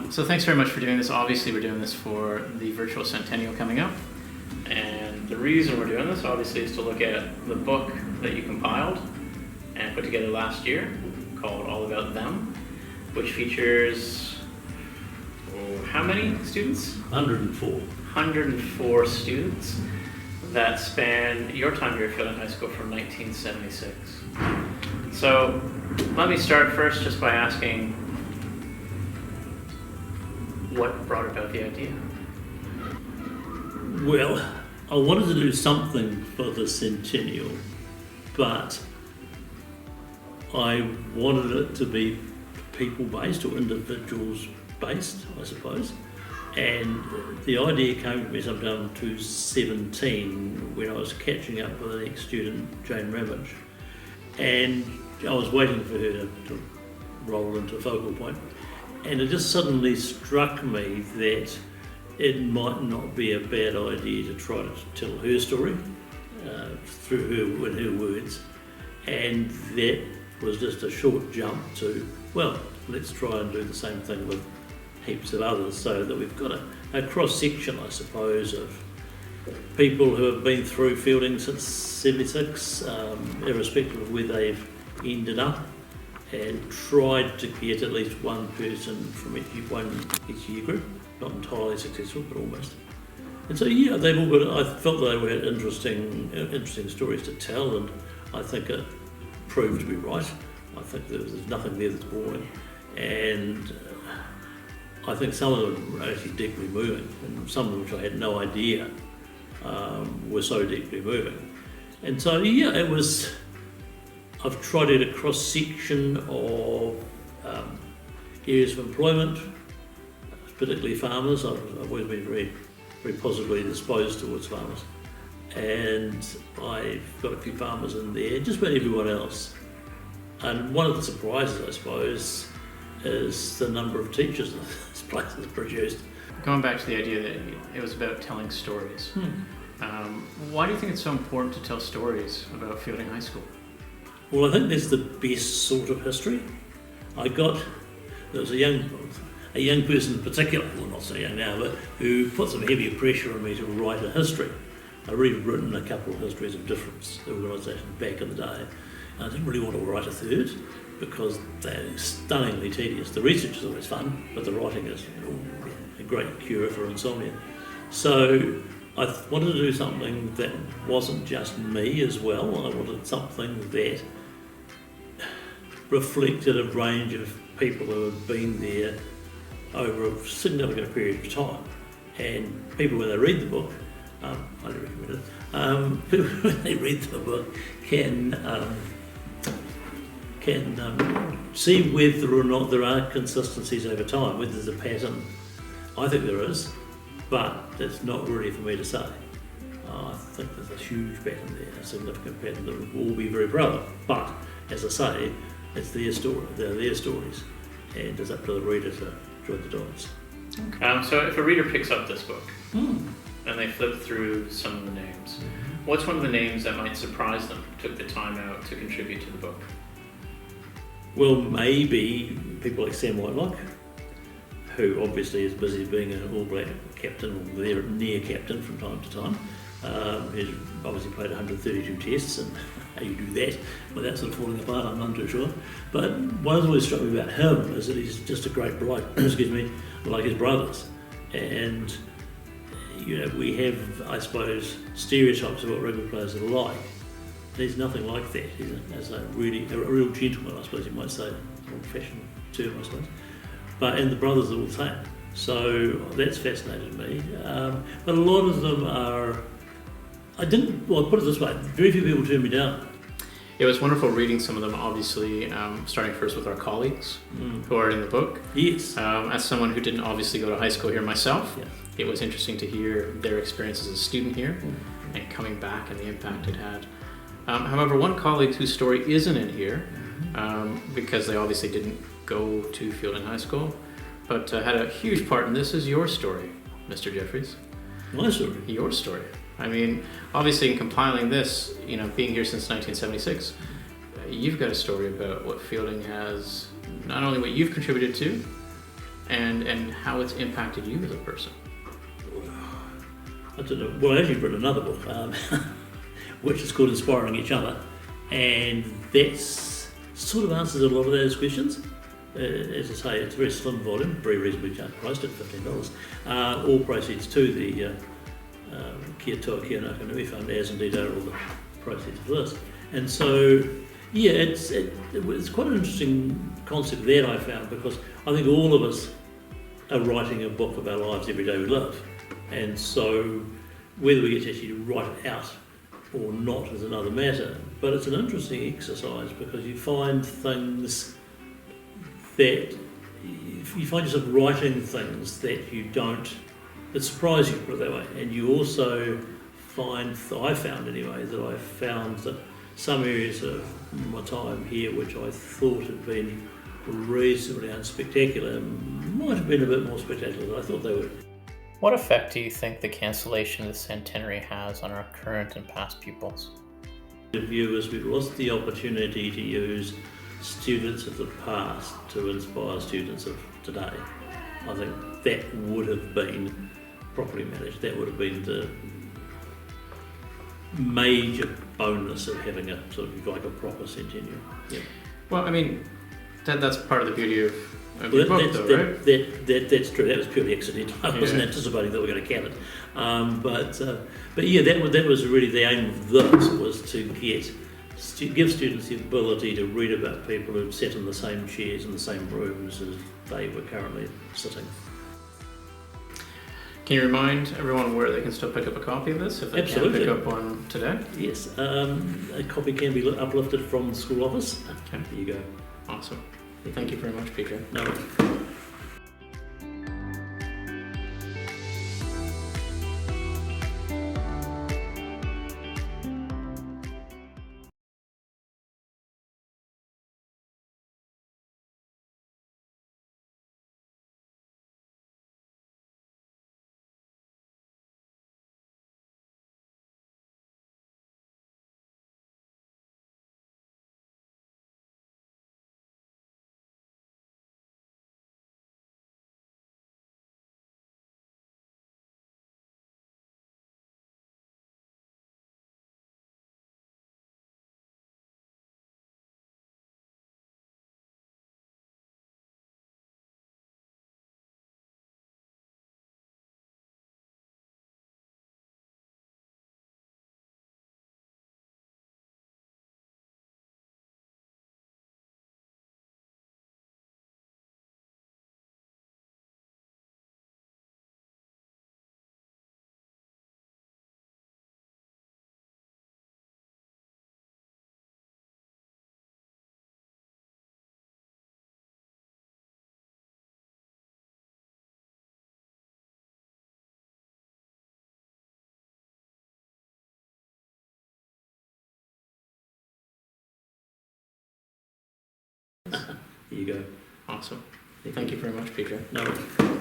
So thanks very much for doing this. Obviously, we're doing this for the virtual centennial coming up. And the reason we're doing this, obviously, is to look at the book that you compiled and put together last year called All About Them, which features, how many students? 104. 104 students that span your time here at Feilding High School from 1976. So let me start first just by asking, what brought about the idea? Well, I wanted to do something for the centennial, but I wanted it to be people-based or individuals-based, I suppose. And the idea came to me sometime in 2017 when I was catching up with an ex-student, Jane Ramage, and I was waiting for her to roll into a focal point. And it just suddenly struck me that it might not be a bad idea to try to tell her story through her, in her words. And that was just a short jump to, well, let's try and do the same thing with heaps of others, so that we've got a cross-section, I suppose, of people who have been through Feilding since 76, irrespective of where they've ended up, and tried to get at least one person from each year group. Not entirely successful, but almost. And so, yeah, they've all got, I felt they had interesting stories to tell, and I think it proved to be right. I think there's nothing there that's boring. And I think some of them are actually deeply moving, and some of them which I had no idea were so deeply moving. And so, yeah, it was, I've tried to get a cross-section of areas of employment, particularly farmers. I've always been very, very positively disposed towards farmers. And I've got a few farmers in there, just about everyone else. And one of the surprises, I suppose, is the number of teachers that this place has produced. Going back to the idea that it was about telling stories, why do you think it's so important to tell stories about Feilding High School? Well, I think there's the best sort of history. There was a young person in particular, well not so young now, but who put some heavy pressure on me to write a history. I'd written a couple of histories of different organisations back in the day, and I didn't really want to write a third because they're stunningly tedious. The research is always fun, but the writing is a great cure for insomnia. So I wanted to do something that wasn't just me as well. I wanted something that reflected a range of people who had been there over a significant period of time. And people, when they read the book, I recommend it, people when they read the book can see whether or not there are consistencies over time, whether there's a pattern. I think there is, but it's not really for me to say. I think there's a huge pattern there, a significant pattern that we'll all be very proud of. But, as I say, it's their story, they're their stories, and it's up to the reader to join the dots. Okay. So if a reader picks up this book and they flip through some of the names, what's one of the names that might surprise them, took the time out to contribute to the book? Well, maybe people like Sam Whitelock, who obviously is busy being an All Black captain, or their near captain from time to time. He's obviously played 132 tests, and how you do that without sort of falling apart, I'm not too sure. But what has always struck me about him is that he's just a great bloke, like his brothers. And, we have, I suppose, stereotypes of what rugby players are like. He's nothing like that. He's a real gentleman, I suppose you might say, old-fashioned term, I suppose. And the brothers are all the same. So that's fascinated me. But a lot of them are, put it this way, very few people turn me down. It was wonderful reading some of them, obviously, starting first with our colleagues who are in the book. Yes. As someone who didn't obviously go to high school here myself, yeah, it was interesting to hear their experience as a student here and coming back and the impact it had. However, one colleague whose story isn't in here, because they obviously didn't go to Feilding High School, but had a huge part in this, is your story, Mr. Jeffries. My story? Your story. I mean, obviously in compiling this, being here since 1976, you've got a story about what Feilding has, not only what you've contributed to, and how it's impacted you as a person. I don't know. Well, I actually wrote another book, which is called Inspiring Each Other, and that's sort of answers a lot of those questions. As I say, it's a very slim volume, very reasonably priced at $15. All proceeds to the Kia Toa Kia Nakanui Fund, as indeed are all the proceeds of this. And so, yeah, it's quite an interesting concept that I found, because I think all of us are writing a book of our lives every day we live. And so whether we get to actually write it out or not is another matter. But it's an interesting exercise, because you find things that you find yourself writing things that surprise you, put it that way. And you also find, I found that some areas of my time here, which I thought had been reasonably unspectacular, might have been a bit more spectacular than I thought they would. What effect do you think the cancellation of the centenary has on our current and past pupils? The view is we've lost the opportunity to use students of the past to inspire students of today. I think that would have been properly managed. That would have been the major bonus of having a sort of like a proper centennial. Yeah. Well, I mean, that's part of the beauty of your book, though, right? That's true. That was purely accidental. I wasn't anticipating that we were going to count it. But yeah, that was really the aim of this, was to give students the ability to read about people who sat in the same chairs in the same rooms as they were currently sitting. Can you remind everyone where they can still pick up a copy of this if they can't pick up one today? Yes, a copy can be uplifted from the school office. Okay. There you go. Awesome. Thank you very much, Peter. No worries. There you go. Awesome. Thank you very much, Peter. No worries.